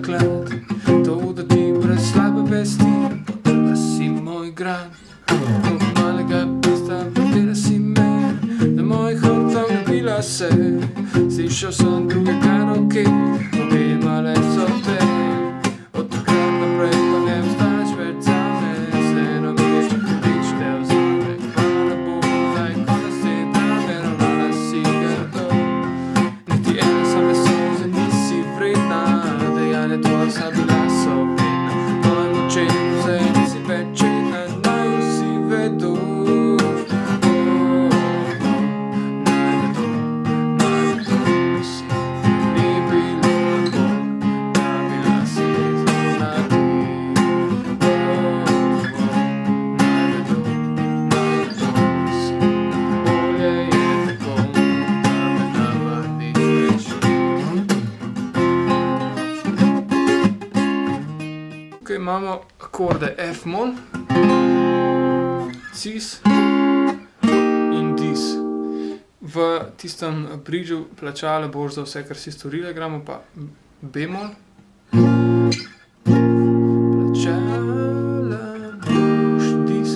zaklad. To, da ti brez slabe vesti potrla si moj grad. Od malega prsta vrtela si me, za mojih hrbtov ljubila se. Slišal sem druge karaoke, objemale so te. Od takrat naprej pa ne obstajaš več zame, vseeno mi je še hudič te vzame. Hvala Bogu, da je konec te drame, ravnala si grdo. Niti ena same solze nisi vredna, dejanja tvoja sta bila so vredna. Mojim očem zdaj nisi več jedna, naj vsi vedo. Imamo akorde F-mol, Cis in Dis. V tistem bridžu plačala boš za vse, kar si storila, gramo pa B-mol. Plačala boš Dis,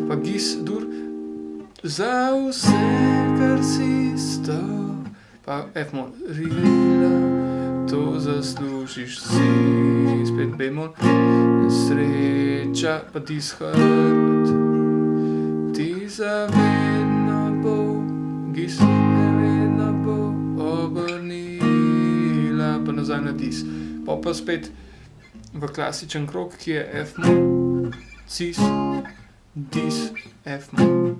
pa Gis dur. Za vse, kar si stal, pa F-mol. Rila, to zaslužiš si, spet B-mol. Sreča, pa Dis hrbet, ti zavedno bo, Gis nevedno bo obrnila, pa nazaj na Dis. Pa spet v klasičen krog, ki je F-mol, Cis, Dis, F-mol.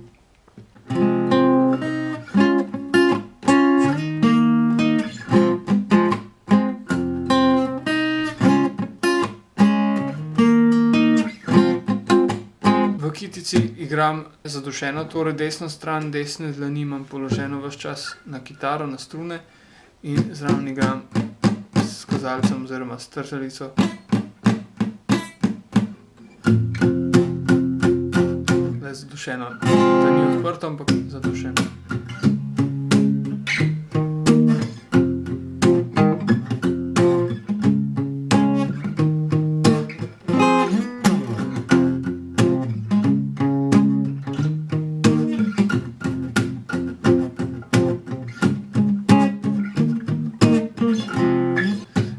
V kitici igram zadušeno, torej desno stran desne dlani imam položeno ves čas na kitaro, na strune in zraven igram s kazalcem oziroma s trzalico. Le zadušeno, da ni odprto, ampak zadušeno.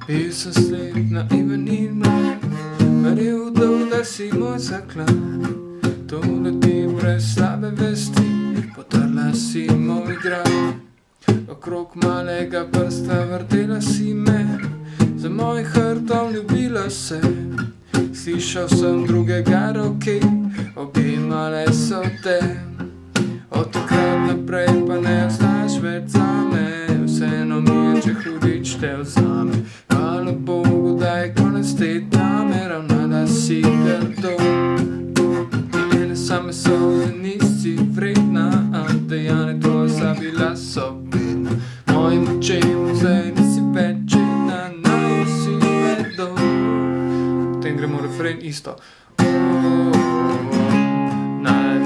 Bil sem slep, naiven in mlad, verjel, da si moj zaklad. To, da ti brez slabe vesti potrla si moj grad. Okrog malega prsta vrtela si me, za mojih hrbtov ljubila se. Slišal sem druge karaoke, objemale so te. Od takrat naprej pa ne ostaješ več zame, vseeno mi je, če hudič te vzame. Hvala Bogu, da je konec te drame, ravnala si grdo. Ene same solze nisi vredna, a dejanja tvoja sta bila so bedna. Mojim očem zdaj nisi več jedna, naj vsi vedo. Potem gremo refren isto. Naj